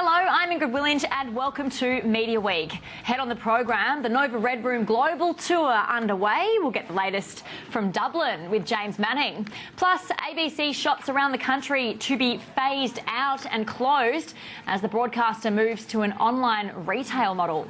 Hello, I'm Ingrid Willinge and welcome to Media Week. Head on the program, the Nova Red Room Global Tour underway. We'll get the latest from Dublin with James Manning. Plus, ABC shops around the country to be phased out and closed as the broadcaster moves to an online retail model.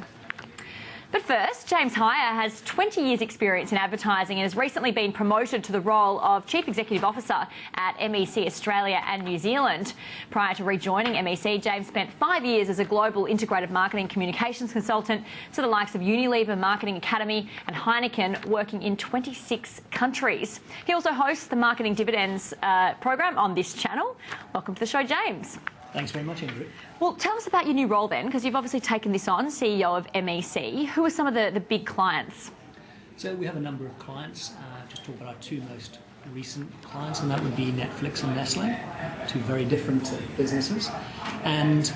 But first, James Heyer has 20 years' experience in advertising and has recently been promoted to the role of Chief Executive Officer at MEC Australia and New Zealand. Prior to rejoining MEC, James spent 5 years as a global integrated marketing communications consultant to the likes of Unilever Marketing Academy and Heineken, working in 26 countries. He also hosts the Marketing Dividends program on this channel. Welcome to the show, James. Thanks very much, Ingrid. Well, tell us about your new role then, because you've obviously taken this on, CEO of MEC. Who are some of the big clients? So we have a number of clients. Just talk about our two most recent clients, and that would be Netflix and Nestle, two very different businesses. And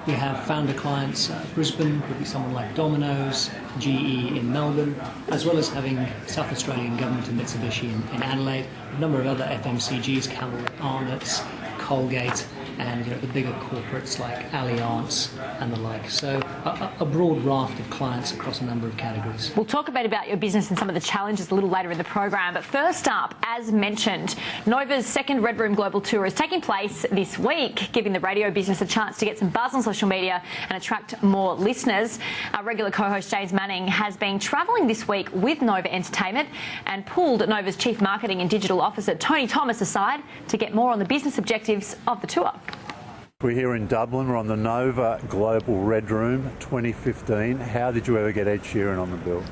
we have founder clients. Brisbane would be someone like Domino's, GE in Melbourne, as well as having South Australian Government and Mitsubishi in Adelaide, a number of other FMCGs, Camel, Arnott's, Colgate, and the bigger corporates like Allianz and the like. So a broad raft of clients across a number of categories. We'll talk a bit about your business and some of the challenges a little later in the program. But first up, as mentioned, Nova's second Red Room Global Tour is taking place this week, giving the radio business a chance to get some buzz on social media and attract more listeners. Our regular co-host James Manning has been travelling this week with Nova Entertainment and pulled Nova's Chief Marketing and Digital Officer Tony Thomas aside to get more on the business objectives of the tour. We're here in Dublin. We're on the Nova Global Red Room 2015. How did you ever get Ed Sheeran on the bill?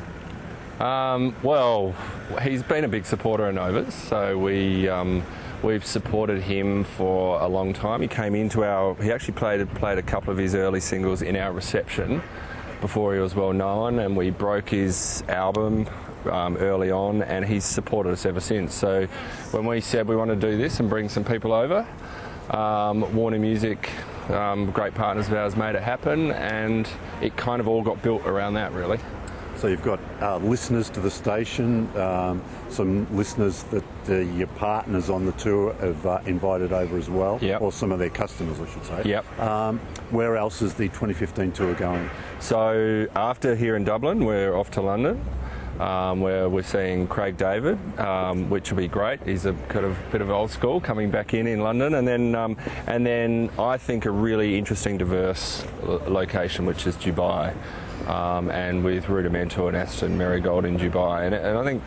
Well, he's been a big supporter of Nova's, so we've supported him for a long time. He came into he actually played a couple of his early singles in our reception before he was well known, and we broke his album early on, and he's supported us ever since. So when we said we want to do this and bring some people over, Warner Music, great partners of ours, made it happen, and it kind of all got built around that, really. So you've got listeners to the station, some listeners that your partners on the tour have invited over as well, yep. Or some of their customers, I should say. Yep. Where else is the 2015 tour going? So after here in Dublin, we're off to London, where we're seeing Craig David, which will be great. He's a kind of bit of old school coming back in London, and then I think a really interesting, diverse location, which is Dubai, and with Rudimental and Aston Marigold in Dubai, and I think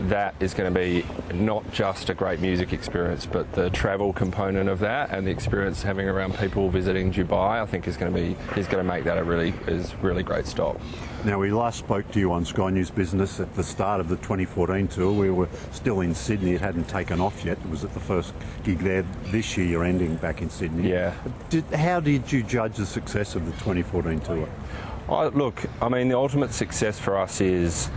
that is going to be not just a great music experience, but the travel component of that and the experience having around people visiting Dubai, I think is going to make that a really great stop. Now, we last spoke to you on Sky News Business at the start of the 2014 tour. We were still in Sydney. It hadn't taken off yet. It was at the first gig there. This year you're ending back in Sydney. Yeah. How did you judge the success of the 2014 tour? Look, I mean, the ultimate success for us is,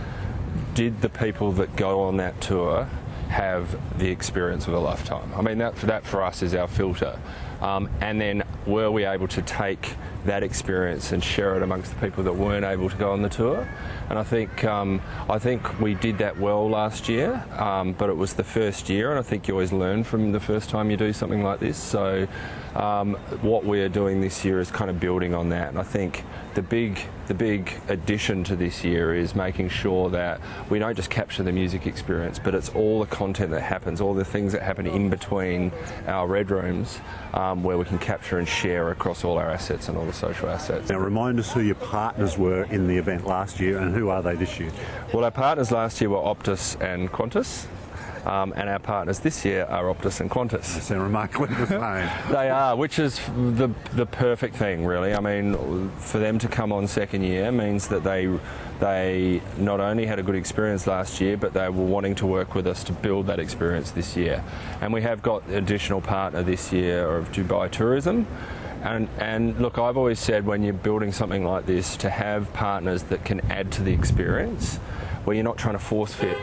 did the people that go on that tour have the experience of a lifetime? I mean, that for us is our filter. And then were we able to take that experience and share it amongst the people that weren't able to go on the tour? And I think we did that well last year, but it was the first year, and I think you always learn from the first time you do something like this. So what we're doing this year is kind of building on that, and I think the big addition to this year is making sure that we don't just capture the music experience, but it's all the content that happens, all the things that happen in between our red rooms, where we can capture and share across all our assets and all the social assets. Now, remind us who your partners were in the event last year and who are they this year? Well, our partners last year were Optus and Qantas. And our partners this year are Optus and Qantas. They sound remarkably the same. They are, which is the perfect thing, really. I mean, for them to come on second year means that they not only had a good experience last year, but they were wanting to work with us to build that experience this year. And we have got an additional partner this year of Dubai Tourism. And look, I've always said when you're building something like this, to have partners that can add to the experience, where you're not trying to force fit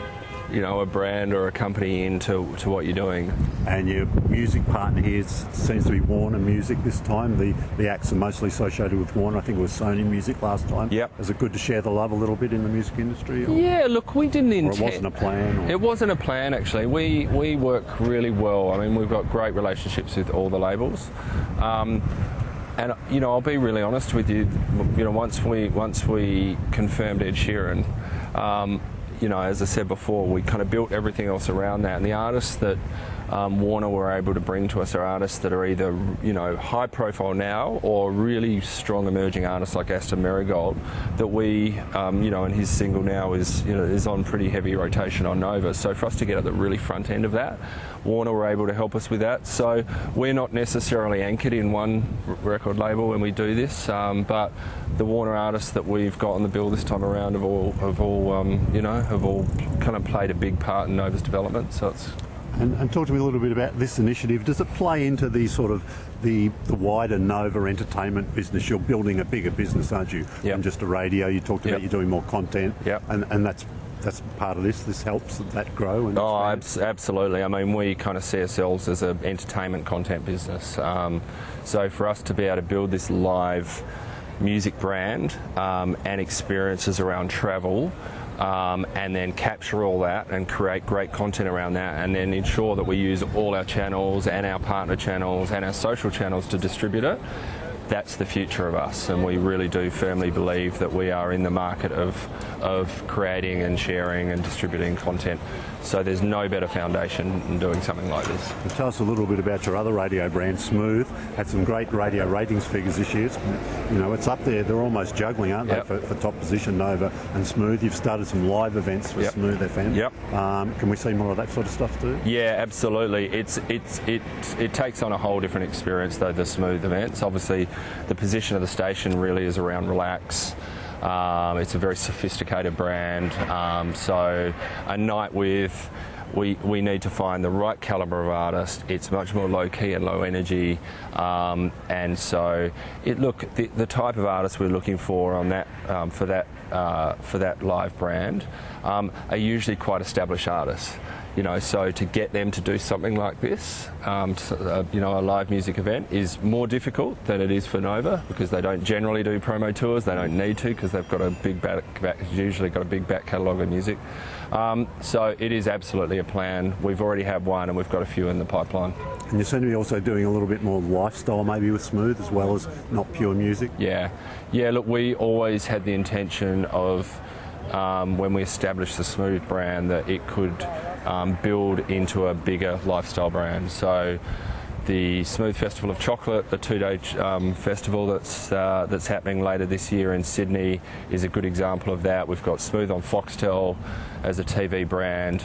a brand or a company into what you're doing. And your music partner here seems to be Warner Music this time. The acts are mostly associated with Warner. I think it was Sony Music last time. Yep. Is it good to share the love a little bit in the music industry? Yeah, look, we didn't intend... Or it wasn't a plan? Or? It wasn't a plan, actually. We work really well. I mean, we've got great relationships with all the labels. And I'll be really honest with you. Once we confirmed Ed Sheeran, as I said before, we kind of built everything else around that, and the artists that Warner were able to bring to us are artists that are either high profile now or really strong emerging artists like Aston Marigold that we and his single now is on pretty heavy rotation on Nova. So for us to get at the really front end of that, Warner were able to help us with that. So we're not necessarily anchored in one record label when we do this, but the Warner artists that we've got on the bill this time around have all kind of played a big part in Nova's development. So it's. And talk to me a little bit about this initiative. Does it play into the sort of the wider Nova entertainment business? You're building a bigger business, aren't you? Yep. Than just a radio. You talked about you're doing more content. Yep. And that's part of this. This helps that grow. And absolutely. I mean, we kind of see ourselves as an entertainment content business. So for us to be able to build this live music brand and experiences around travel, and then capture all that and create great content around that, and then ensure that we use all our channels and our partner channels and our social channels to distribute it. That's the future of us, and we really do firmly believe that we are in the market of creating and sharing and distributing content. So there's no better foundation than doing something like this. And tell us a little bit about your other radio brand, Smooth. Had some great radio ratings figures this year. It's up there. They're almost juggling, aren't they, for top position, Nova and Smooth. You've started some live events for Smooth FM. Yep. Can we see more of that sort of stuff too? Yeah, absolutely. It takes on a whole different experience though, the Smooth events. Obviously, the position of the station really is around relax. It's a very sophisticated brand, so a night with we need to find the right calibre of artist. It's much more low key and low energy, and so the type of artists we're looking for on that for that live brand are usually quite established artists. So to get them to do something like this, a live music event is more difficult than it is for Nova, because they don't generally do promo tours. They don't need to, because they've got a big usually got a big back catalogue of music. So it is absolutely a plan. We've already had one, and we've got a few in the pipeline. And you seem to be also doing a little bit more lifestyle, maybe with Smooth, as well as not pure music. Yeah. Look, we always had the intention of when we established the Smooth brand that it could build into a bigger lifestyle brand. So the Smooth Festival of Chocolate, the 2-day festival that's happening later this year in Sydney, is a good example of that. We've got Smooth on Foxtel as a TV brand.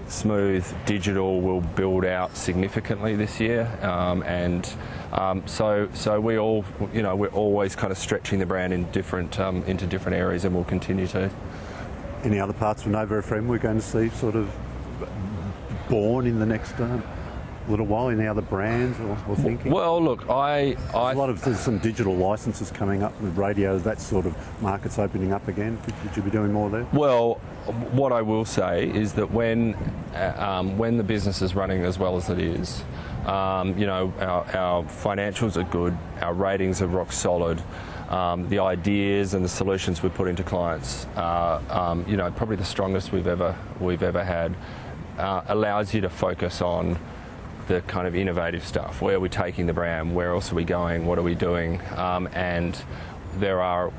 Smooth Digital will build out significantly this year, so we all, we're always kind of stretching the brand in into different areas, and we'll continue to. Any other parts of Nova FM we're going to see sort of born in the next little while? Any other brands or thinking? Well, look, there's some digital licenses coming up with radios. That sort of market's opening up again. Could you be doing more there? Well, what I will say is that when the business is running as well as it is, our financials are good, our ratings are rock solid. The ideas and the solutions we put into clients are, probably the strongest we've ever had. Allows you to focus on the kind of innovative stuff. Where are we taking the brand? Where else are we going? What are we doing? And there are,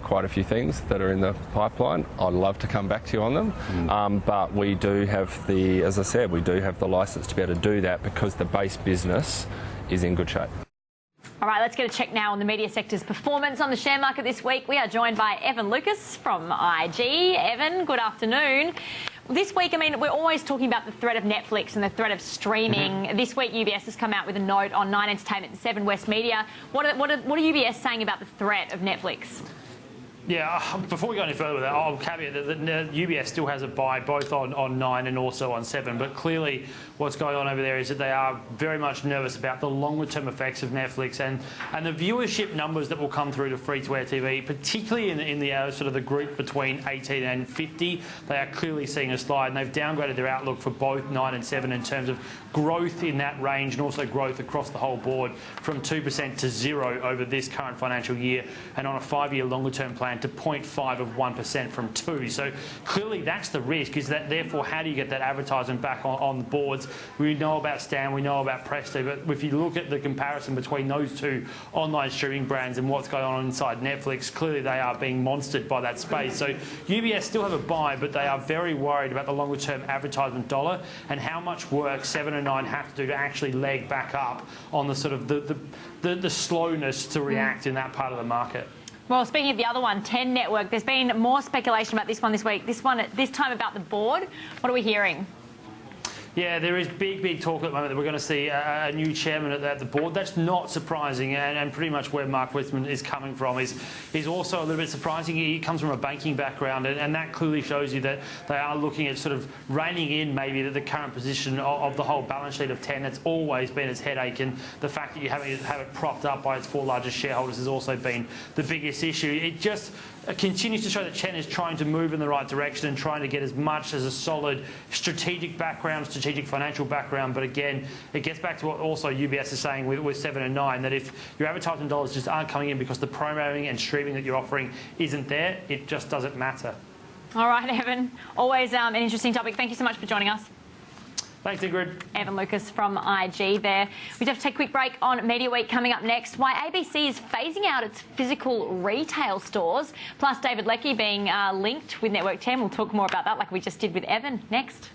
quite a few things that are in the pipeline. I'd love to come back to you on them, but we do have as I said, we do have the license to be able to do that because the base business is in good shape. All right, let's get a check now on the media sector's performance on the share market this week. We are joined by Evan Lucas from IG. Evan, good afternoon. This week, we're always talking about the threat of Netflix and the threat of streaming. This week, UBS has come out with a note on 9 Entertainment and 7 West Media. What are UBS saying about the threat of Netflix? Yeah, before we go any further with that, I'll caveat that UBS still has a buy both on 9 and also on 7, but clearly what's going on over there is that they are very much nervous about the longer-term effects of Netflix and the viewership numbers that will come through to free-to-air TV, particularly in the sort of the group between 18 and 50. They are clearly seeing a slide, and they've downgraded their outlook for both 9 and 7 in terms of growth in that range and also growth across the whole board from 2% to 0 over this current financial year, and on a 5-year longer-term plan down to 0.5 of 1% from 2. So clearly that's the risk, is that therefore how do you get that advertisement back on the boards? We know about Stan, we know about Presto, but if you look at the comparison between those two online streaming brands and what's going on inside Netflix, clearly they are being monstered by that space. So UBS still have a buy, but they are very worried about the longer term advertisement dollar and how much work 7 and 9 have to do to actually leg back up on the sort of the slowness to react in that part of the market. Well, speaking of the other one, 10 Network, there's been more speculation about this one this week. This time about the board. What are we hearing? Yeah, there is big talk at the moment that we're going to see a new chairman at the board. That's not surprising, and pretty much where Mark Witzman is coming from is also a little bit surprising. He comes from a banking background, and that clearly shows you that they are looking at sort of reining in maybe the current position of the whole balance sheet of 10. That's always been its headache, and the fact that you have it propped up by its 4 largest shareholders has also been the biggest issue. It just continues to show that Chen is trying to move in the right direction and trying to get as much as a solid strategic background, strategic financial background. But again, it gets back to what also UBS is saying with 7 and 9, that if your advertising dollars just aren't coming in because the programming and streaming that you're offering isn't there, it just doesn't matter. All right, Evan. Always an interesting topic. Thank you so much for joining us. Thanks, Ingrid. Evan Lucas from IG there. We have to take a quick break on Media Week coming up next. Why ABC is phasing out its physical retail stores, plus David Leckie being linked with Network 10. We'll talk more about that like we just did with Evan next.